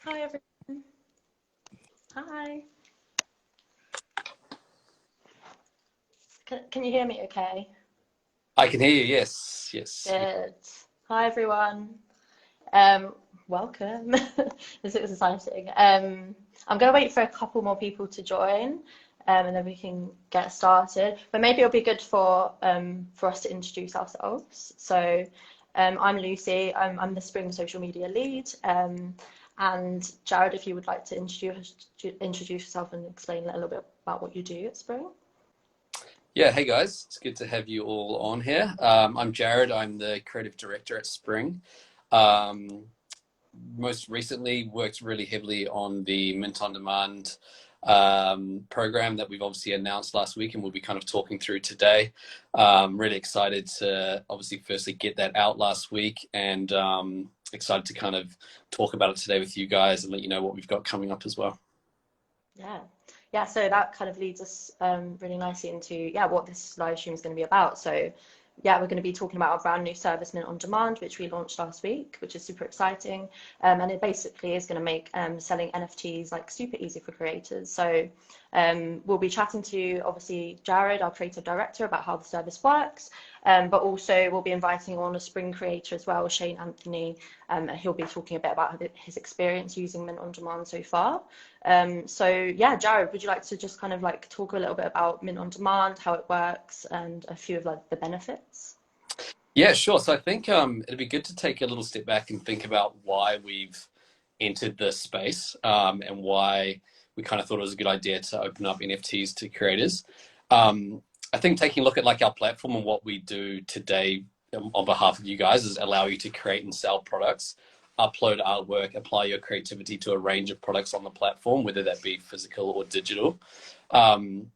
Hi everyone. Hi. Can you hear me okay? I can hear you. Yes, yes. Good. Hi everyone. Um, Welcome. This is exciting. I'm gonna wait for a couple more people to join, and then we can get started. But maybe it'll be good for us to introduce ourselves. So, I'm Lucy. I'm the Spring social media lead. And Jared, if you would like to introduce yourself and explain a little bit about what you do at Spring. Yeah, hey guys, it's good to have you all on here. I'm Jared. I'm the creative director at Spring. Um, Most recently worked really heavily on the Mint on Demand program that we've obviously announced last week and we'll be kind of talking through today. Really excited to obviously firstly get that out last week and excited to kind of talk about it today with you guys and let you know what we've got coming up as well. Yeah. Yeah, so that kind of leads us really nicely into what this live stream is going to be about. So we're going to be talking about our brand new service Mint on Demand, which we launched last week, which is super exciting. And it basically is going to make selling NFTs like super easy for creators. So we'll be chatting to obviously Jared, our creative director, about how the service works. But also we'll be inviting on a Spring creator as well, Shane Anthony. He'll be talking a bit about his experience using Mint on Demand so far. Jared, would you like to just kind of like talk a little bit about Mint on Demand, how it works, and a few of like the benefits? Yeah, sure. So I think it'd be good to take a little step back and think about why we've entered this space and why we kind of thought it was a good idea to open up NFTs to creators. I think taking a look at like our platform and what we do today on behalf of you guys is allow you to create and sell products, upload artwork, apply your creativity to a range of products on the platform, whether that be physical or digital. Um,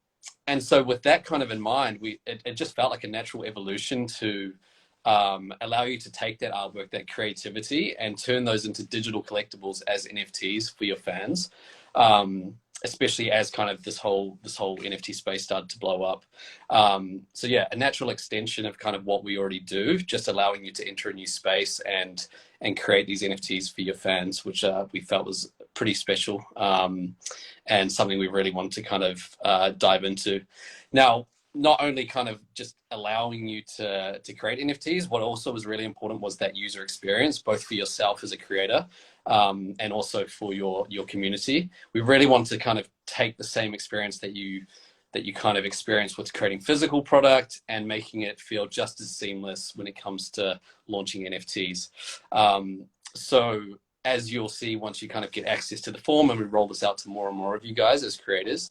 and so with that kind of in mind, it just felt like a natural evolution to allow you to take that artwork, that creativity, and turn those into digital collectibles as NFTs for your fans. Especially as kind of this whole NFT space started to blow up. So yeah, a natural extension of kind of what we already do, just allowing you to enter a new space and create these NFTs for your fans, which we felt was pretty special and something we really wanted to kind of dive into. Now, not only kind of just allowing you to create NFTs, what also was really important was that user experience, both for yourself as a creator and also for your community. We really want to kind of take the same experience that you kind of experience with creating physical product and making it feel just as seamless when it comes to launching NFTs. So as you'll see once you kind of get access to the form and we roll this out to more and more of you guys as creators,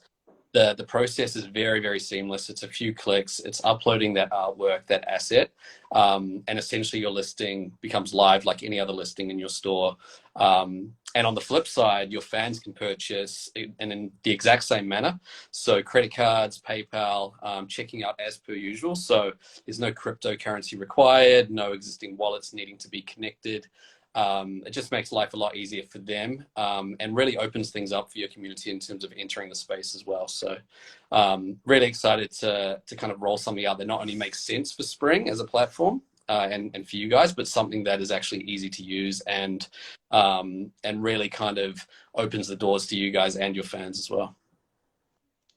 the process is very, very seamless. It's a few clicks. It's uploading that artwork, that asset, and essentially your listing becomes live like any other listing in your store. And on the flip side, your fans can purchase and in the exact same manner. So credit cards, PayPal, checking out as per usual. So there's no cryptocurrency required, no existing wallets needing to be connected. It just makes life a lot easier for them and really opens things up for your community in terms of entering the space as well. So really excited to kind of roll something out that not only makes sense for Spring as a platform and for you guys, but something that is actually easy to use and really kind of opens the doors to you guys and your fans as well.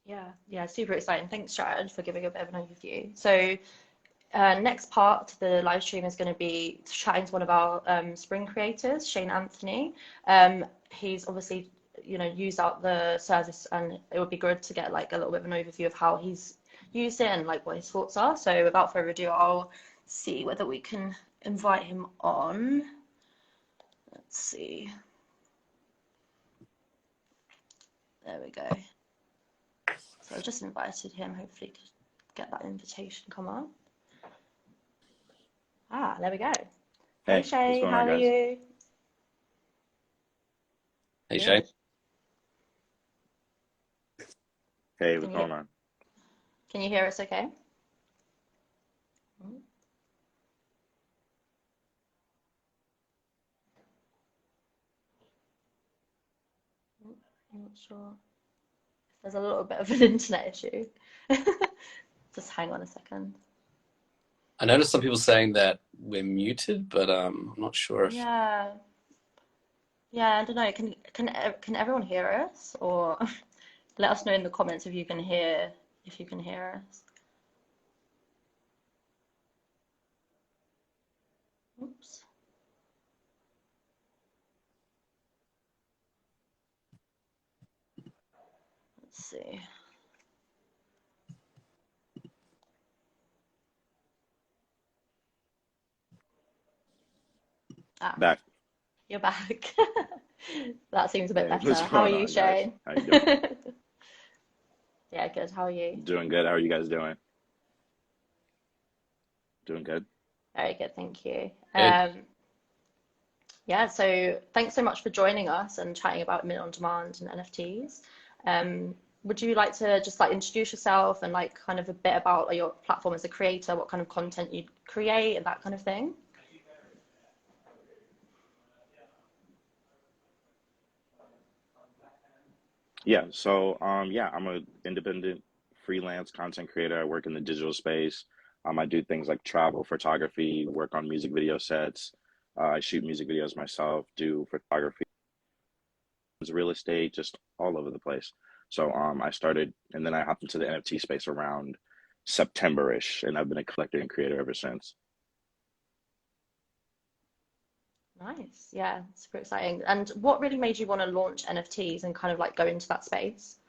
Yeah, super exciting. Thanks, Jared, for giving a bit of an overview. So next part to the live stream is going to be chatting to one of our Spring creators, Shane Anthony. He's obviously, used out the service, and it would be good to get like a little bit of an overview of how he's used it and like what his thoughts are. So without further ado, I'll see whether we can invite him on. Let's see. There we go. So I just invited him, hopefully to get that invitation come up. Ah, there we go. Hey Hey, what's Shay, going how on, are guys? you? Hey, Shane. Good. Hey, Can what's you going on? can you hear us okay? Mm, I'm not sure. There's a little bit of an internet issue. Just hang on a second. I noticed some people saying that we're muted, but I'm not sure if Yeah, Yeah, I don't know. Can everyone hear us? Or let us know in the comments if you can hear us. Oops. Let's see. Ah, Back. you're back. That seems a bit Hey, better. what's How are going you, on, guys? Shane? How you doing? Yeah, good. How are you? Doing good. How are you guys doing? Doing good. Very good, thank you. Good. Yeah, so thanks so much for joining us and chatting about Mint on Demand and NFTs. Would you like to just like introduce yourself and like kind of a bit about your platform as a creator, what kind of content you create and that kind of thing? Yeah. So, yeah, I'm a independent freelance content creator. I work in the digital space. I do things like travel, photography, work on music video sets. I shoot music videos myself, do photography, real estate, just all over the place. So, I started, and then I hopped into the NFT space around September-ish, and I've been a collector and creator ever since. Nice. Yeah, super exciting. And what really made you want to launch NFTs and kind of like go into that space?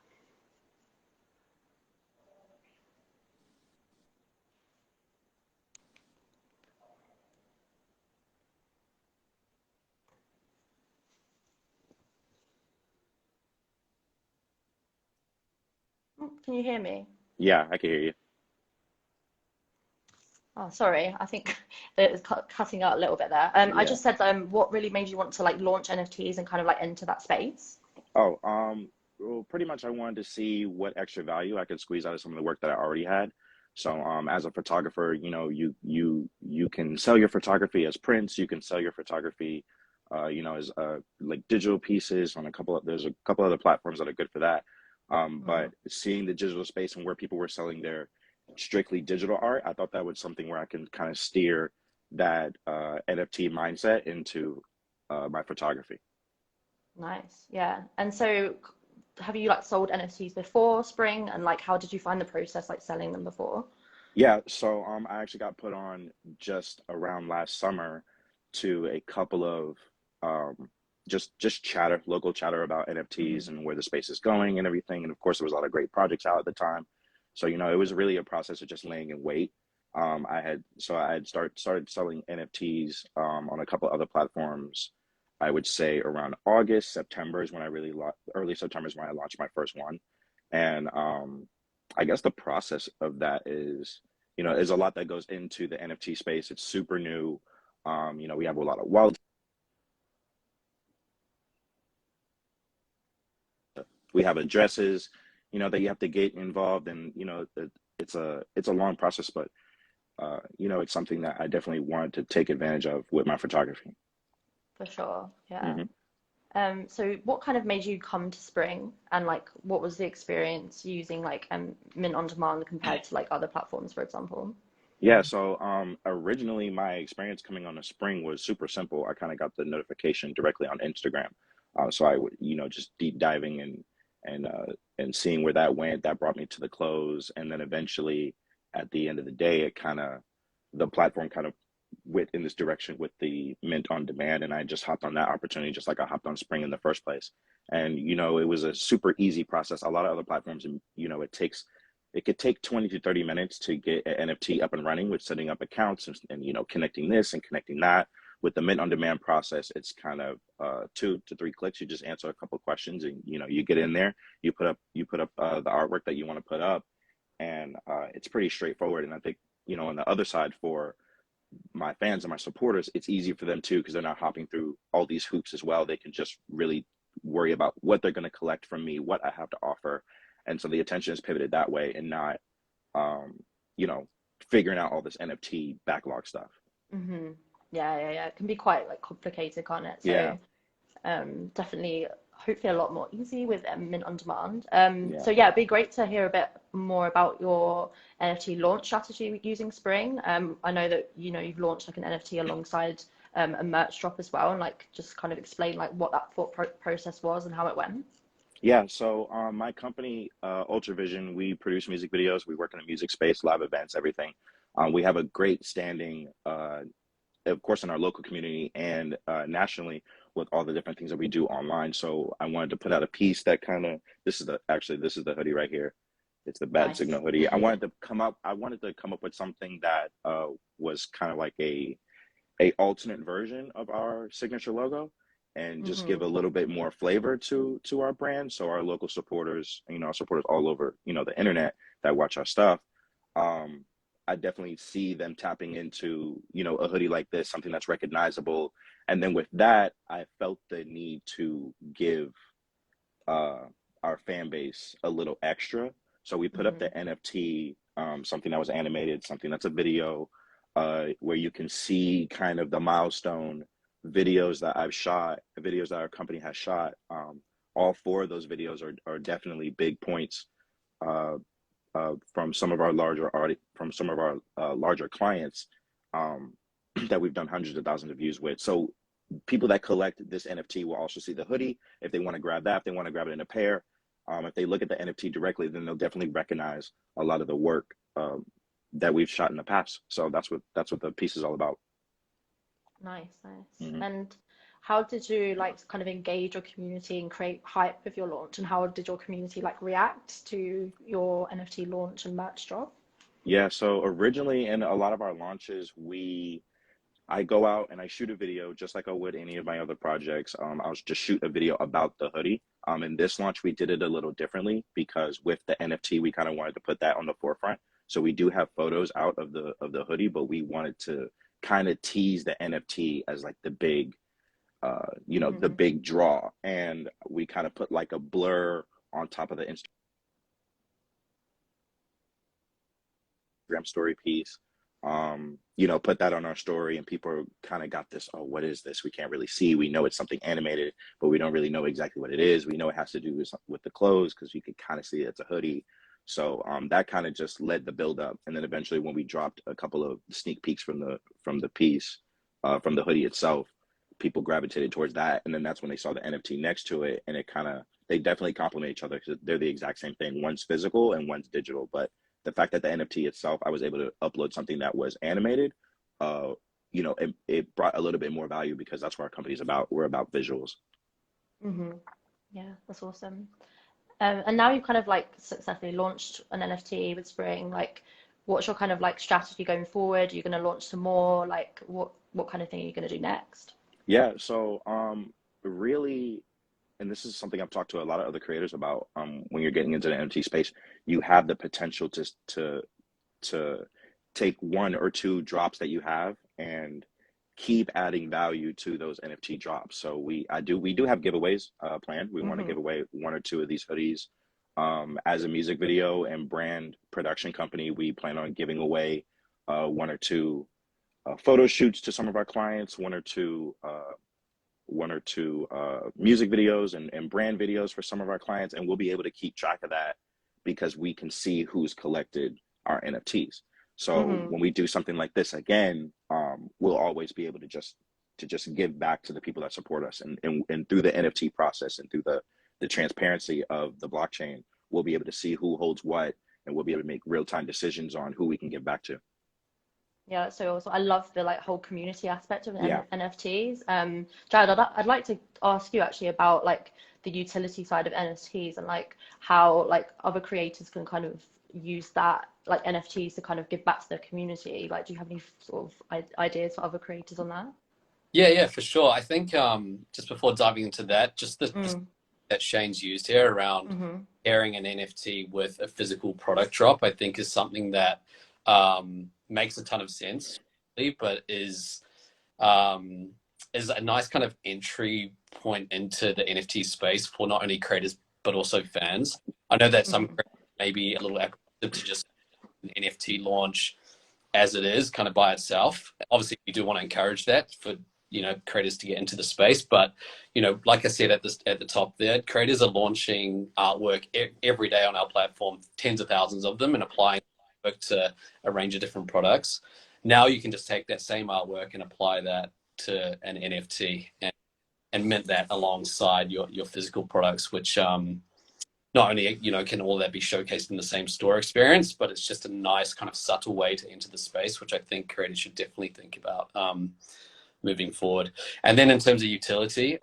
Oh, can you hear me? Yeah, I can hear you. Oh, sorry. I think it was cutting out a little bit there. I Yeah. just said, what really made you want to like launch NFTs and kind of like enter that space? Oh, well, pretty much I wanted to see what extra value I could squeeze out of some of the work that I already had. So, as a photographer, you can sell your photography as prints, you can sell your photography, as like digital pieces on there's a couple other platforms that are good for that. Mm, But seeing the digital space and where people were selling their strictly digital art, I thought that was something where I can kind of steer that NFT mindset into my photography. nice. Yeah. And so have you like sold NFTs before Spring and like how did you find the process like selling them before? Yeah, so I actually got put on just around last summer to a couple of um, just chatter, local chatter about NFTs Hmm. and where the space is going and everything. And of course, there was a lot of great projects out at the time. So it was really a process of just laying in wait. I had started selling NFTs on a couple other platforms. I would say around August, September is when early September is when I launched my first one, and I guess the process of that is there's a lot that goes into the NFT space. It's super new. We have a lot of wallets. We have addresses, that you have to get involved in. It's a long process, but it's something that I definitely wanted to take advantage of with my photography. For sure. Yeah. hmm So what kind of made you come to Spring and like what was the experience using like Mint on Demand compared to like other platforms, for example? Yeah, so originally my experience coming on the Spring was super simple. I kind of got the notification directly on Instagram. So I would, just deep diving and seeing where that went, that brought me to the close. And then eventually at the end of the day, the platform kind of went in this direction with the Mint on Demand. And I just hopped on that opportunity, just like I hopped on Spring in the first place. And, it was a super easy process. A lot of other platforms, it could take 20 to 30 minutes to get an NFT up and running with setting up accounts and connecting this and connecting that. With the Mint on Demand process, it's kind of 2 to 3 clicks. You just answer a couple of questions, and you get in there. You put up the artwork that you want to put up, and it's pretty straightforward. And I think on the other side for my fans and my supporters, it's easy for them too because they're not hopping through all these hoops as well. They can just really worry about what they're going to collect from me, what I have to offer, and so the attention is pivoted that way and not, um, you know, figuring out all this NFT backlog stuff. Hmm. Yeah. It can be quite like complicated, can't it? Yeah, So definitely, hopefully a lot more easy with Mint on Demand. yeah. So yeah, it'd be great to hear a bit more about your NFT launch strategy using Spring. I know that you've launched like an NFT alongside a merch drop as well, and like just kind of explain like what that thought process was and how it went? Yeah, so my company, Ultravision, we produce music videos. We work in the music space, live events, everything. We have a great standing, of course, in our local community and nationally with all the different things that we do online. So I wanted to put out a piece that kind of, this is the hoodie right here. It's the Bad Nice. Signal hoodie. I wanted to come up with something that was kind of like a alternate version of our signature logo and just give Hmm. a little bit more flavor to our brand, so our local supporters, our supporters all over the internet that watch our stuff, um I definitely see them tapping into a hoodie like this, something that's recognizable. And then with that, I felt the need to give uh our fan base a little extra. So we put up the Hmm. NFT, something that was animated, something that's a video, where you can see kind of the milestone videos that I've shot, the videos that our company has shot. All four of those videos are definitely big points, uh, from some of our larger clients, um, that we've done hundreds of thousands of views with. So people that collect this NFT will also see the hoodie. If they want to grab that, if they want to grab it in a pair, if they look at the NFT directly, then they'll definitely recognize a lot of the work, that we've shot in the past. So that's what the piece is all about. Nice, nice. Mhm. And how did you like kind of engage your community and create hype with your launch? And how did your community like react to your NFT launch and merch drop? Yeah. So originally, in a lot of our launches, I go out and I shoot a video just like I would any of my other projects. I'll just shoot a video about the hoodie. In this launch, we did it a little differently because with the NFT, we kind of wanted to put that on the forefront. So we do have photos out of the hoodie, but we wanted to kind of tease the NFT as like the Hmm. big draw, and we kind of put like a blur on top of the Instagram story piece. Put that on our story, and people kind of got this, oh, what is this? We can't really see. We know it's something animated, but we don't really know exactly what it is. We know it has to do with the clothes because you can kind of see it's a hoodie. So that kind of just led the build up, and then eventually when we dropped a couple of sneak peeks from the piece, from the hoodie itself, people gravitated towards that, and then that's when they saw the NFT next to it, and they definitely complement each other because they're the exact same thing. One's physical and one's digital, but the fact that the NFT itself, I was able to upload something that was animated, it brought a little bit more value because that's what our company's about. We're about visuals. Hmm. Yeah, that's awesome. And now you've kind of like successfully launched an NFT with Spring. Like, what's your kind of like strategy going forward? Are you going to launch some more? Like, what kind of thing are you going to do next? Yeah. So, really, and this is something I've talked to a lot of other creators about. When you're getting into the NFT space, you have the potential to take one or two drops that you have and keep adding value to those NFT drops. So we do have giveaways planned. We want to Hmm. give away one or two of these hoodies. As a music video and brand production company, we plan on giving away one or two photo shoots to some of our clients, one or two music videos and brand videos for some of our clients, and we'll be able to keep track of that because we can see who's collected our NFTs. So Hmm. when we do something like this again, we'll always be able to just give back to the people that support us, and through the NFT process and through the transparency of the blockchain, we'll be able to see who holds what, and we'll be able to make real time decisions on who we can give back to. Yeah, so also I love the like whole community aspect of Yeah. NFTs. Jared, I'd like to ask you actually about like the utility side of NFTs and like how like other creators can kind of use that like NFTs to kind of give back to their community. Like, do you have any sort of ideas for other creators on that? Yeah, yeah, for sure. I think just before diving into that, just the Mm. that Shane's used here around Hmm. pairing an NFT with a physical product drop, I think is something that makes a ton of sense, but um, is a nice kind of entry point into the NFT space for not only creators but also fans. I know that some Hmm. creators may be a little apprehensive to just an NFT launch as it is, kind of by itself. Obviously, we do want to encourage that for creators to get into the space, but like I said at the top there, creators are launching artwork every day on our platform, tens of thousands of them, and applying work to a range of different products. Now you can just take that same artwork and apply that to an NFT and mint that alongside your physical products, which not only, you know, can all that be showcased in the same store experience, but it's just a nice kind of subtle way to enter the space, which I think creators should definitely think about moving forward. And then in terms of utility,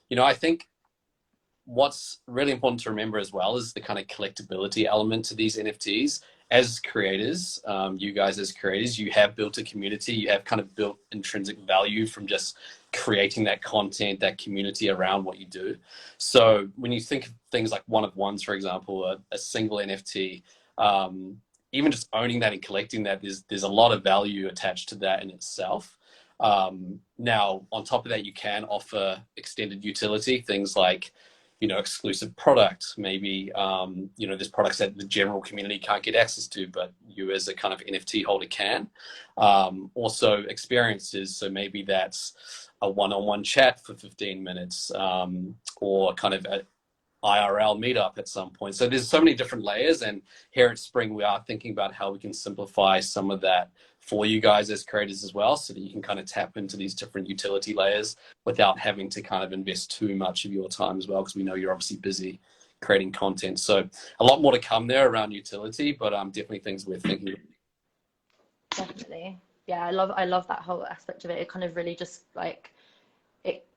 you know, I think what's really important to remember as well is the kind of collectability element to these NFTs. As creators, you guys as creators, you have built a community, you have kind of built intrinsic value from just creating that content, that community around what you do. So when you think of things like one-of-ones, for example, a single NFT, even just owning that and collecting that, there's a lot of value attached to that in itself. Now, on top of that, you can offer extended utility, things like, you know, exclusive products, maybe, you know, there's products that the general community can't get access to, but you as a kind of NFT holder can. Also experiences, so maybe that's a one-on-one chat for 15 minutes, or kind of a IRL meetup at some point. So there's so many different layers, and here at Spring we are thinking about how we can simplify some of that for you guys as creators as well, so that you can kind of tap into these different utility layers without having to kind of invest too much of your time as well, because we know you're obviously busy creating content. So a lot more to come there around utility, but definitely things we're thinking of. Definitely. Yeah, I love that whole aspect of it. It kind of really just like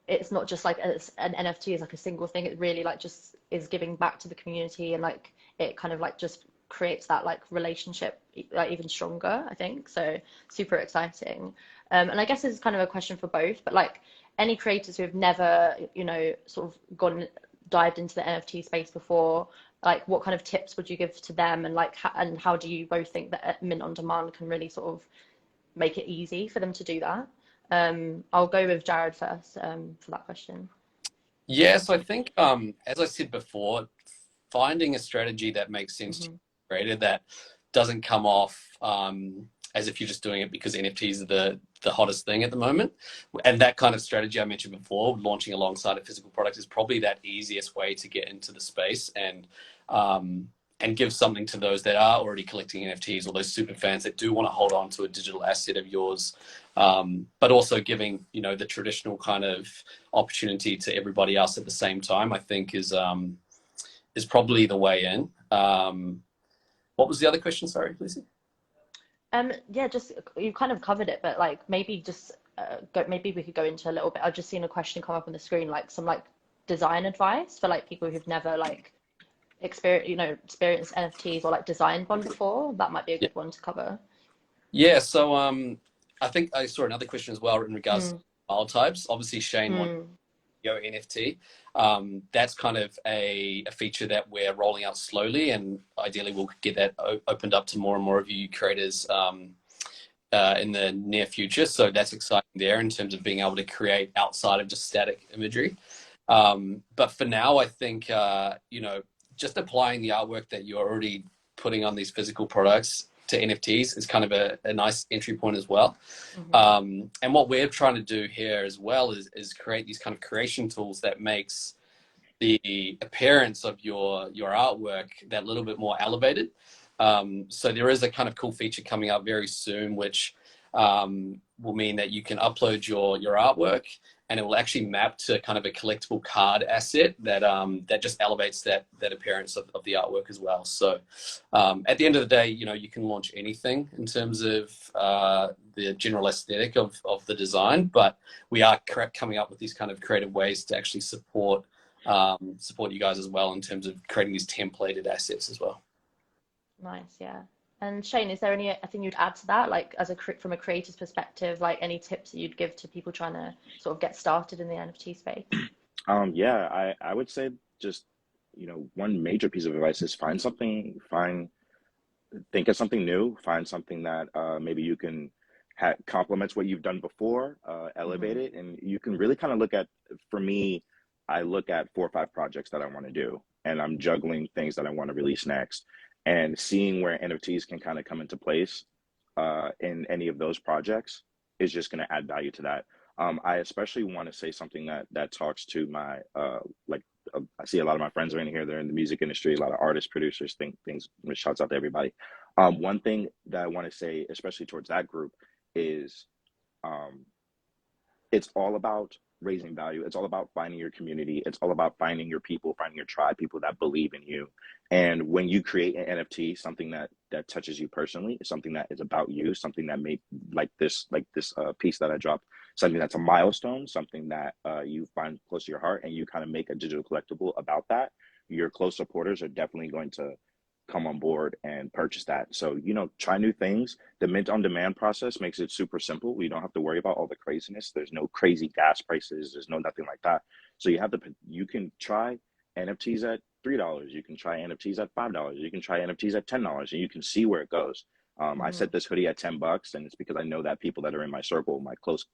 it's not just like an NFT is like a single thing. It really like just is giving back to the community, and like it kind of like just creates that like relationship like even stronger, I think. So super exciting. And I guess this is kind of a question for both, but like any creators who have never, you know, sort of dived into the NFT space before, like what kind of tips would you give to them, and like and how do you both think that Mint on Demand can really sort of make it easy for them to do that? I'll go with Jared first for that question. Yeah, so I think, as I said before, finding a strategy that makes sense to you, creator, that doesn't come off as if you're just doing it because NFTs are the hottest thing at the moment. And that kind of strategy I mentioned before, launching alongside a physical product, is probably that easiest way to get into the space and give something to those that are already collecting NFTs, or those super fans that do want to hold on to a digital asset of yours, but also giving, you know, the traditional kind of opportunity to everybody else at the same time, I think is probably the way in. What was the other question? Sorry, Lucy. Yeah, just you kind of covered it, but like maybe just maybe we could go into a little bit. I've just seen a question come up on the screen, like some like design advice for like people who've never like experienced NFTs or like designed one before. That might be a good one to cover. Yeah, so I think I saw another question as well in regards to file types. Obviously, Shane wanted Yo NFT. That's kind of a feature that we're rolling out slowly, and ideally we'll get that opened up to more and more of you creators in the near future. So that's exciting there in terms of being able to create outside of just static imagery. But for now, I think, you know, just applying the artwork that you're already putting on these physical products to NFTs is kind of a nice entry point as well. And what we're trying to do here as well is create these kind of creation tools that makes the appearance of your artwork that little bit more elevated. So there is a kind of cool feature coming up very soon, which will mean that you can upload your artwork, and it will actually map to kind of a collectible card asset that that just elevates that appearance of the artwork as well. So at the end of the day, you know, you can launch anything in terms of the general aesthetic of the design, but we are coming up with these kind of creative ways to actually support you guys as well in terms of creating these templated assets as well. Nice, yeah. And Shane, is there anything you'd add to that, like from a creator's perspective, like any tips that you'd give to people trying to sort of get started in the NFT space? Yeah, I would say just, you know, one major piece of advice is think of something new, find something that maybe you can complements what you've done before, elevate it, and you can really kind of look at, for me, I look at 4 or 5 projects that I want to do, and I'm juggling things that I want to release next, and seeing where NFTs can kind of come into place in any of those projects is just going to add value to that. I especially want to say something that talks to my I see a lot of my friends are in here. They're in the music industry, a lot of artists, producers, things. Shouts out to everybody. One thing that I want to say, especially towards that group, is it's all about raising value. It's all about finding your community. It's all about finding your people, finding your tribe, people that believe in you. And when you create an NFT, something that touches you personally, something that is about you, something that made like this piece that I dropped, something that's a milestone, something that you find close to your heart, and you kind of make a digital collectible about that, your close supporters are definitely going to come on board and purchase that. So, try new things. The mint on demand process makes it super simple. We don't have to worry about all the craziness. There's no crazy gas prices. There's no nothing like that. So you can try NFTs at $3. You can try NFTs at $5. You can try NFTs at $10, and you can see where it goes. I set this hoodie at $10, and it's because I know that people that are in my circle, my close,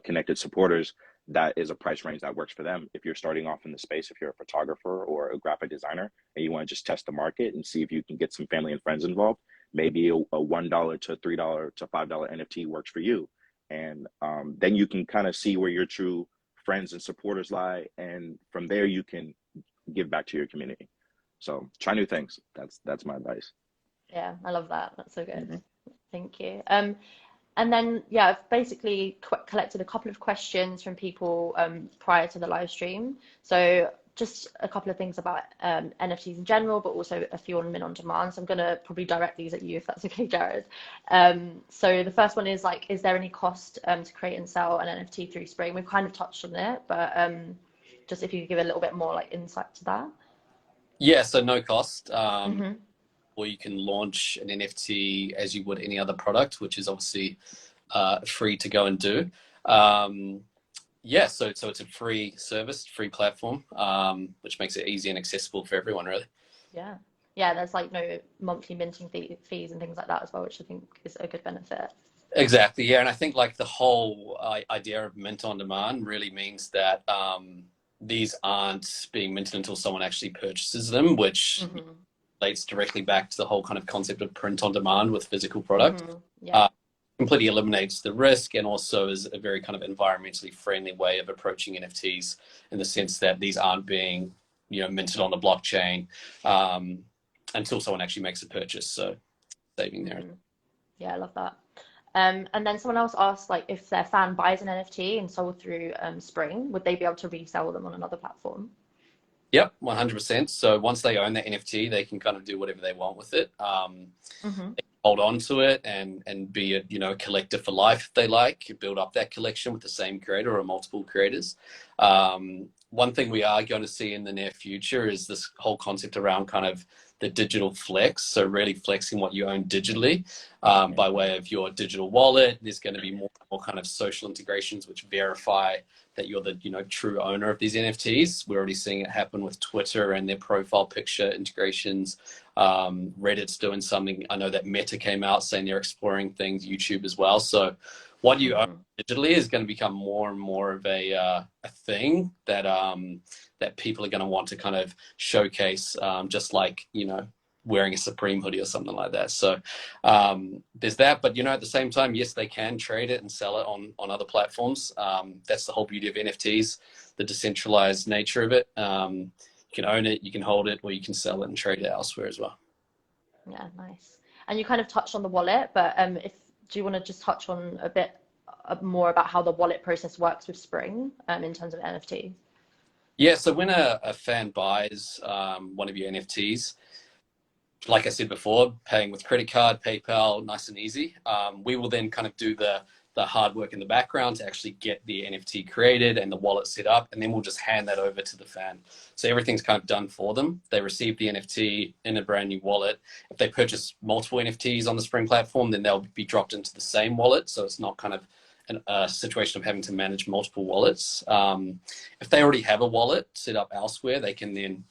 connected supporters, that is a price range that works for them. If you're starting off in the space, if you're a photographer or a graphic designer, and you want to just test the market and see if you can get some family and friends involved, maybe a $1 to $3 to $5 NFT works for you. And then you can kind of see where your true friends and supporters lie. And from there, you can give back to your community. So try new things. That's my advice. Yeah, I love that. That's so good. Mm-hmm. Thank you. And then, yeah, I've basically collected a couple of questions from people prior to the live stream. So just a couple of things about NFTs in general, but also a few on Mint on Demand. So I'm going to probably direct these at you if that's okay, Jared. So the first one is like, is there any cost to create and sell an NFT through Spring? We've kind of touched on it, but just if you could give a little bit more like insight to that. Yeah, so no cost. Mm-hmm. Or you can launch an NFT as you would any other product, which is obviously free to go and do. Yeah, so it's a free service, free platform, which makes it easy and accessible for everyone, really. Yeah. Yeah, there's like no monthly minting fees and things like that as well, which I think is a good benefit. Exactly, yeah, and I think like the whole idea of mint on demand really means that these aren't being minted until someone actually purchases them, which Mm-hmm. relates directly back to the whole kind of concept of print on demand with physical product. Mm-hmm. Yeah. Completely eliminates the risk and also is a very kind of environmentally friendly way of approaching NFTs in the sense that these aren't being, minted on the blockchain until someone actually makes a purchase. So saving there. Mm-hmm. Yeah, I love that. And then someone else asked, like, if their fan buys an NFT and sold through Spring, would they be able to resell them on another platform? Yep, 100%. So once they own the NFT, they can kind of do whatever they want with it. Mm-hmm. They can hold on to it and be a collector for life if they like, build up that collection with the same creator or multiple creators. One thing we are going to see in the near future is this whole concept around kind of the digital flex. So really flexing what you own digitally by way of your digital wallet. There's going to be more kind of social integrations which verify that you're the true owner of these NFTs. We're already seeing it happen with Twitter and their profile picture integrations. Reddit's doing something. I know that Meta came out saying they're exploring things, YouTube as well. So what you own digitally is going to become more and more of a thing that that people are going to want to kind of showcase, just like wearing a Supreme hoodie or something like that. So there's that, but at the same time, yes, they can trade it and sell it on other platforms. That's the whole beauty of NFTs, the decentralized nature of it. You can own it, you can hold it, or you can sell it and trade it elsewhere as well. Yeah, nice. And you kind of touched on the wallet, but do you want to just touch on a bit more about how the wallet process works with Spring in terms of NFT? Yeah, so when a fan buys one of your NFTs, like I said before, paying with credit card, PayPal, nice and easy. We will then kind of do the hard work in the background to actually get the NFT created and the wallet set up, and then we'll just hand that over to the fan. So everything's kind of done for them. They receive the NFT in a brand new wallet. If they purchase multiple NFTs on the Spring platform, then they'll be dropped into the same wallet. So it's not kind of a situation of having to manage multiple wallets. If they already have a wallet set up elsewhere, they can then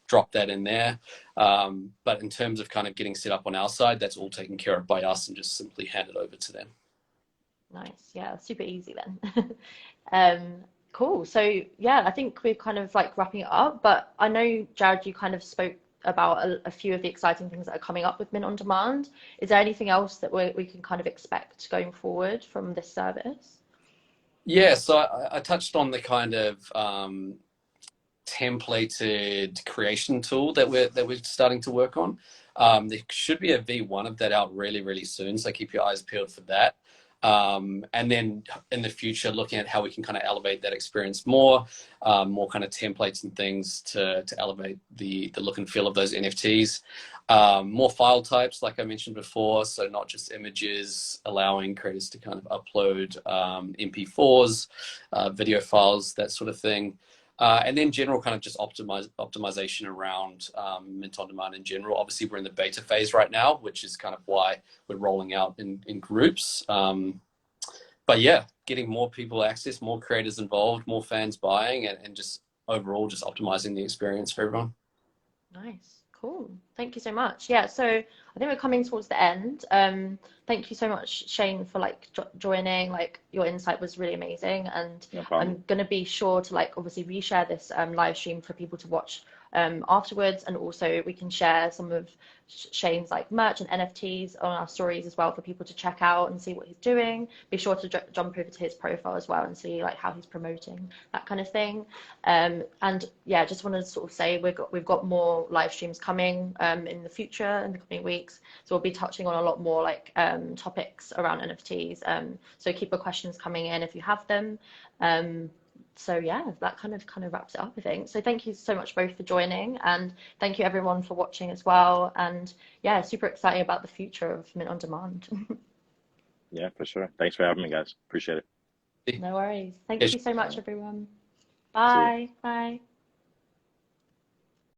drop that in there. But in terms of kind of getting set up on our side, that's all taken care of by us and just simply hand it over to them. Nice. Yeah, super easy then. Cool. So yeah, I think we're kind of like wrapping it up, but I know, Jared, you kind of spoke about a few of the exciting things that are coming up with Mint on Demand. Is there anything else that we can kind of expect going forward from this service? Yeah, so I touched on the kind of templated creation tool that we're starting to work on. There should be a V1 of that out really, really soon, so keep your eyes peeled for that. And then in the future, looking at how we can kind of elevate that experience more, more kind of templates and things to elevate the look and feel of those NFTs. More file types, like I mentioned before, so not just images, allowing creators to kind of upload MP4s, video files, that sort of thing. And then general kind of just optimization around Mint on Demand in general. Obviously, we're in the beta phase right now, which is kind of why we're rolling out in groups. But yeah, getting more people access, more creators involved, more fans buying, and just overall just optimizing the experience for everyone. Nice. Cool. Thank you so much. Yeah, so I think we're coming towards the end. Thank you so much, Shane, for like joining. Like your insight was really amazing, and No problem. I'm gonna be sure to like obviously reshare this live stream for people to watch afterwards, and also we can share some of Shane's like merch and NFTs on our stories as well for people to check out and see what he's doing. Be sure to jump over to his profile as well and see like how he's promoting that kind of thing. And yeah, just wanted to sort of say we've got more live streams coming in the future, in the coming weeks. So we'll be touching on a lot more like topics around NFTs. So keep your questions coming in if you have them. So yeah, that kind of wraps it up, I think. So thank you so much both for joining, and thank you everyone for watching as well. And yeah, super exciting about the future of Mint on Demand. Yeah, for sure. Thanks for having me, guys. Appreciate it. No worries. Thank you so much, everyone. See you. Bye. Bye.